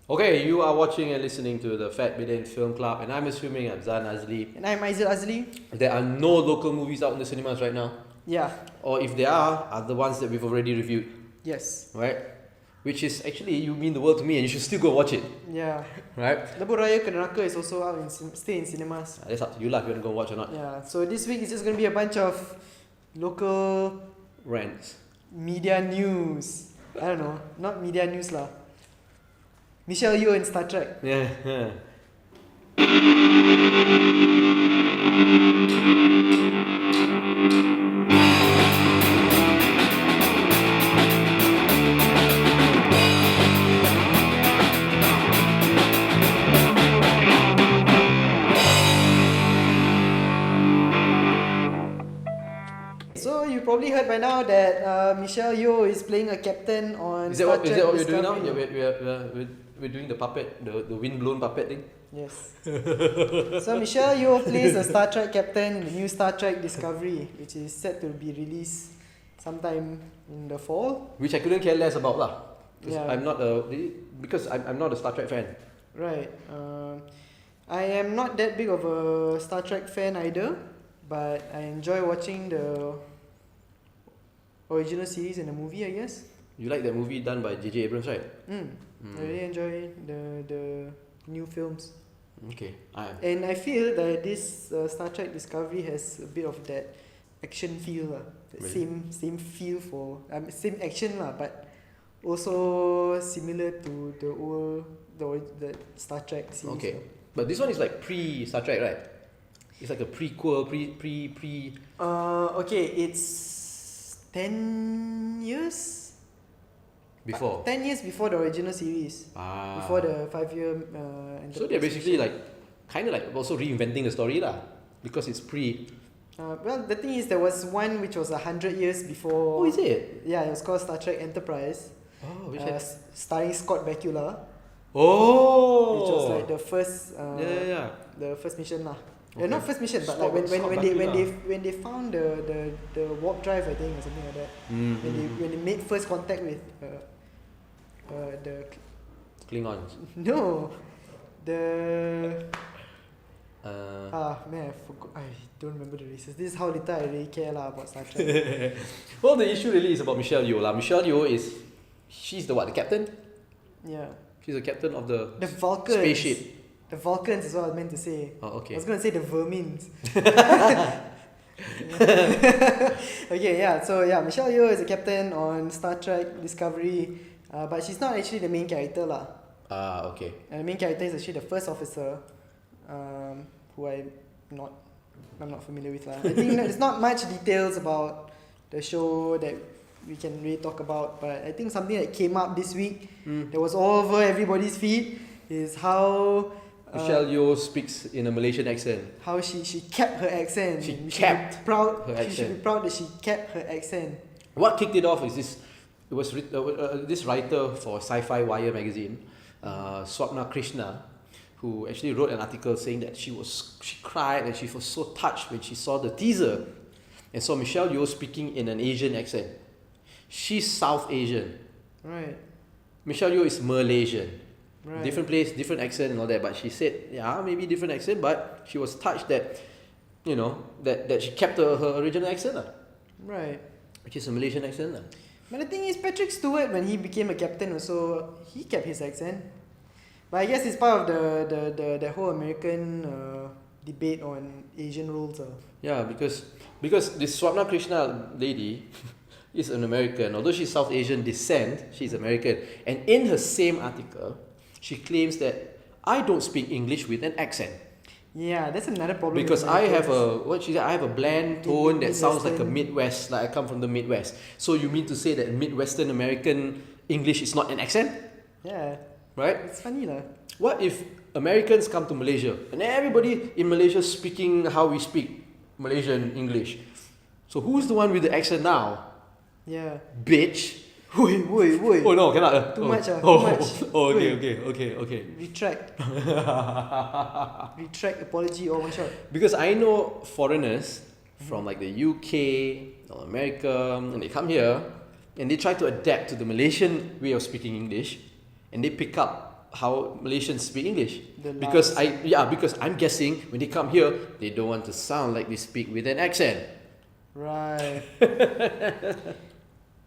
Okay, you are watching and listening to the Fat Bidin Film Club, and I'm assuming I'm Zan Azli. And I'm Aizil Azli. There are no local movies out in the cinemas right now, Yeah. or if there are the ones that we've already reviewed, Yes. right? Which is actually, you mean the world to me, and you should still go watch it, Yeah. right? Lebuh Raya Ke Neraka is also out still in cinemas. That's up to you lah if you want to go watch or not. Yeah. So this week is just gonna be a bunch of local Rants. media news. I don't know, not media news lah. Michelle Yeoh in Star Trek. Yeah, yeah. So you probably heard by now that Michelle Yeoh is playing a captain on Is that Star what, Trek is that what we're doing now? Discovery. Yeah, we're doing the puppet, the wind-blown puppet thing? Yes. So Michelle Yeoh plays a Star Trek captain in the new Star Trek Discovery, which is set to be released sometime in the fall. Which I couldn't care less about lah. Yeah. Because I'm not a Star Trek fan. Right. I am not that big of a Star Trek fan either, but I enjoy watching the original series and the movie, I guess. You like that movie done by J.J. Abrams, right? I really enjoy the new films. Okay, I am. And I feel that this Star Trek Discovery has a bit of that action feel lah. Really? Same feel for same action lah, but also similar to the Star Trek series. Okay, but this one is like pre-Star Trek, right? It's like a prequel, pre. Okay, it's 10 years. Before. 10 years before the original series. Before the 5-year. So they're basically like, kind of like also reinventing the story lah, because it's pre. Well, the thing is, there was one which was 100 years before. Oh, is it? Yeah, it was called Star Trek Enterprise. Oh, which Starring Scott Bakula. Oh. Which was like the first. Yeah. The first mission lah. Okay. Not first mission, but Scott- like Scott when they found the warp drive, I think, or something like that. When they made first contact with the Klingons. no the Uh, man, I don't remember the races. This is how little I really care lah about Star Trek. well, the issue really is about Michelle Yeoh lah. Michelle Yeoh she's the what? The captain? Yeah. She's the captain of the Vulcans. spaceship. The Vulcans is what I was meant to say. Oh, okay. I was gonna say the Vermins. Okay, yeah. So yeah, Michelle Yeoh is a captain on Star Trek Discovery, but she's not actually the main character lah. Okay. And the main character is actually the first officer, who I'm not familiar with lah. I think there's not much details about the show that we can really talk about, but I think something that came up this week that was all over everybody's feed is how Michelle Yeoh speaks in a Malaysian accent. how she kept her accent. She We should kept be proud. her She should accent. be proud that she kept her accent. What kicked it off is this. It was this writer for Sci-Fi Wire magazine, Swapna Krishna, who actually wrote an article saying that she cried and she was so touched when she saw the teaser and saw Michelle Yeoh speaking in an Asian accent. She's South Asian. Right. Michelle Yeoh is Malaysian. Right. Different place, different accent and all that. But she said, yeah, maybe different accent, but she was touched that, that she kept her original accent, Right. which is a Malaysian accent. But the thing is, Patrick Stewart, when he became a captain also, he kept his accent. But I guess it's part of the whole American debate on Asian roles. Yeah, because this Swapna Krishna lady is an American. Although she's South Asian descent, she's American. And in her same article, she claims that I don't speak English with an accent. Yeah, that's another problem. Because with I have Americans. I have a bland tone that sounds like a Midwestern. Midwest, like I come from the Midwest. So you mean to say that Midwestern American English is not an accent? Yeah, Right? it's funny lah. What if Americans come to Malaysia and everybody in Malaysia speaking how we speak Malaysian English? So who's the one with the accent now? Yeah. Bitch. Woi. Oh no, cannot. Too oh. much too Oh, much. oh, Wait. okay. Retract. Retract apology or one shot. Because I know foreigners from like the UK or America, and they come here and they try to adapt to the Malaysian way of speaking English, and they pick up how Malaysians speak English. The Because lines. because I'm guessing when they come here, they don't want to sound like they speak with an accent. Right.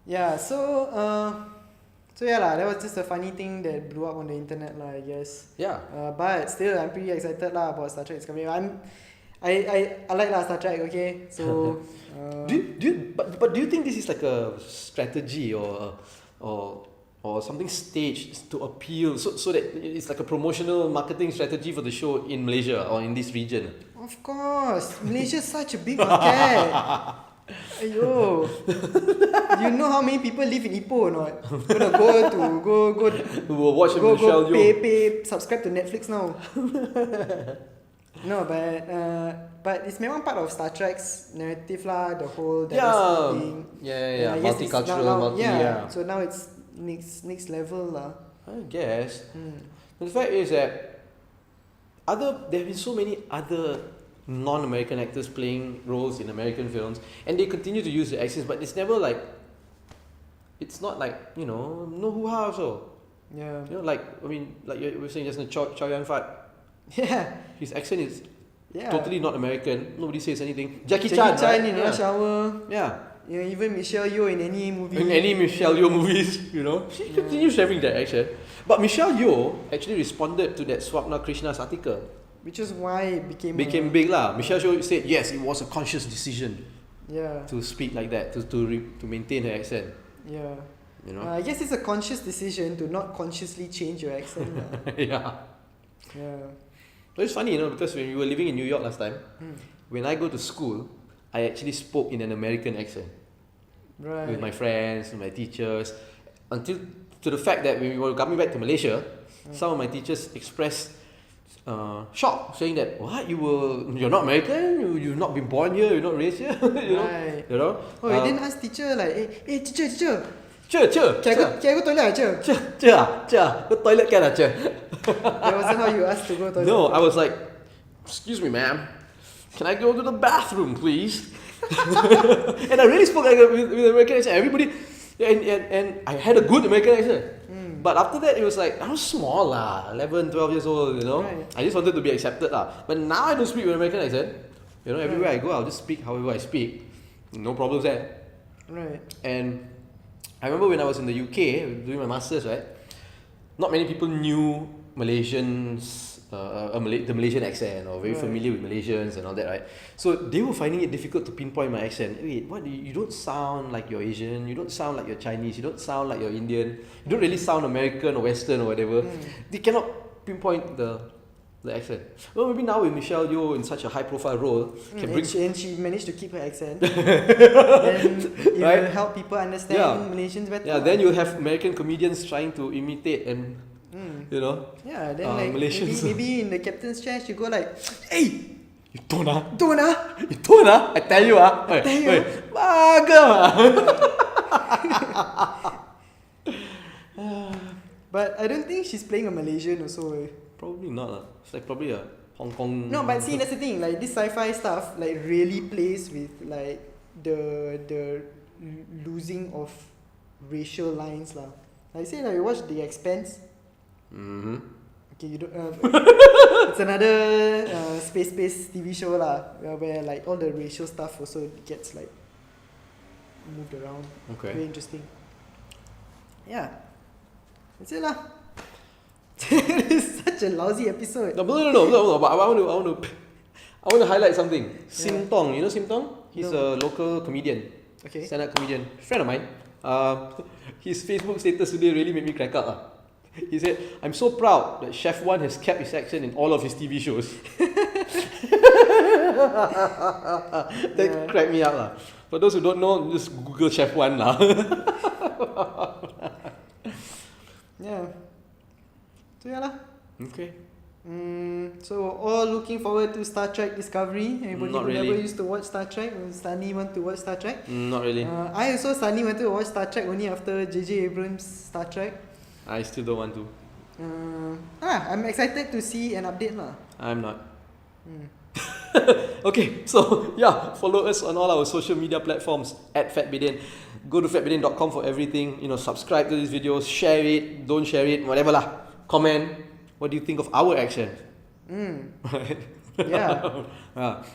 Yeah, so yeah lah, that was just a funny thing that blew up on the internet lah, I guess. Yeah. But still, I'm pretty excited lah about Star Trek Discovery. I like lah Star Trek. Okay, so But do you think this is like a strategy or something staged to appeal so that it's like a promotional marketing strategy for the show in Malaysia or in this region? of course, Malaysia's such a big market. Ayo, you know how many people live in Ipoh or not? Gonna go We'll watch Michelle Yeoh. pay subscribe to Netflix now. No, but it's memang part of Star Trek's narrative lah, the whole diversity thing. Yeah. I guess it's Multicultural, now, so now it's next level lah. I guess. But the fact is that there have been so many other non-American actors playing roles in American films, and they continue to use the accents, but it's never like, it's not like, no hoo-ha also. Yeah. Like you were saying just now, Chow Yun-fat, Yeah. his accent is Yeah. totally not American. Nobody says anything. Jackie Chan Chan, in right? Rush Hour. Yeah. Even Michelle Yeoh in any movie. In any Michelle Yeoh movies, she continues having that accent. But Michelle Yeoh actually responded to that Swapna Krishna's article. Which is why it became Big lah. Michelle Yeoh said yes, it was a conscious decision yeah. to speak like that, to maintain her accent. Yeah. I guess it's a conscious decision to not consciously change your accent. Yeah. Yeah. But it's funny, because when we were living in New York last time, when I go to school, I actually spoke in an American accent Right. with my friends, with my teachers, until to the fact that when we were coming back to Malaysia, some of my teachers expressed shock, saying that you're not American, you've not been born here, you're not raised here, Right. Oh, you didn't ask teacher like, hey teacher. Can I go toilet, teacher? Go toilet can lah, That wasn't how you asked to go toilet. No, I was like, excuse me, ma'am, can I go to the bathroom, please? And I really spoke like with American accent. Everybody, and I had a good American accent. But after that, it was like, I was small lah, 11, 12 years old, Right. I just wanted to be accepted lah. But now I don't speak with American accent. Everywhere I go, I'll just speak however I speak. No problems there. Right. And I remember when I was in the UK doing my masters, right? Not many people knew Malaysians, the Malaysian accent, or very familiar with Malaysians and all that, right? So they were finding it difficult to pinpoint my accent. Wait, what? You don't sound like you're Asian. You don't sound like you're Chinese. You don't sound like you're Indian. You don't really sound American or Western or whatever. They cannot pinpoint the accent. Well, maybe now with Michelle Yeoh in such a high-profile role, And she managed to keep her accent. And it Right? will help people understand Malaysians better. Yeah, then you'll have American comedians trying to imitate and Yeah, then like Malaysians. maybe in the captain's chair she go like, Hey, you don't don't I tell you tell you. But I don't think she's playing a Malaysian also. Probably not lah. It's like probably a Hong Kong. No, but see, that's the thing. Like this sci-fi stuff, like really plays with like the losing of racial lines lah. Like say like you watch The Expanse. Okay, you don't. It's another space TV show lah, where like all the racial stuff also gets like moved around. Okay. Very interesting. Yeah, that's it lah. It's such a lousy episode. No. But I want to highlight something. Sim Tong, you know Sim Tong? He's a local comedian. Okay. Stand-up comedian. Friend of mine. His Facebook status today really made me crack up. He said, "I'm so proud that Chef One has kept his accent in all of his TV shows." That cracked me up lah. For those who don't know, just Google Chef One lah. Yeah. So yeah lah. Okay. So all looking forward to Star Trek Discovery. Anybody Not who really. never used to watch Star Trek, or suddenly want to watch Star Trek? Not really. I also suddenly wanted to watch Star Trek only after J.J. Abrams' Star Trek. I still don't want to. I'm excited to see an update lah. I'm not. Okay, so yeah, follow us on all our social media platforms at Fatbidin. Go to fatbidin.com for everything. Subscribe to these videos, share it, don't share it, whatever lah. comment. What do you think of our action? Right. Yeah.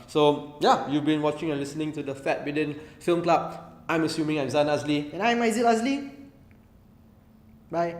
So yeah, you've been watching and listening to the Fat Bidden Film Club. I'm assuming I'm Zan Azli. And I'm Aizil Azli. Bye.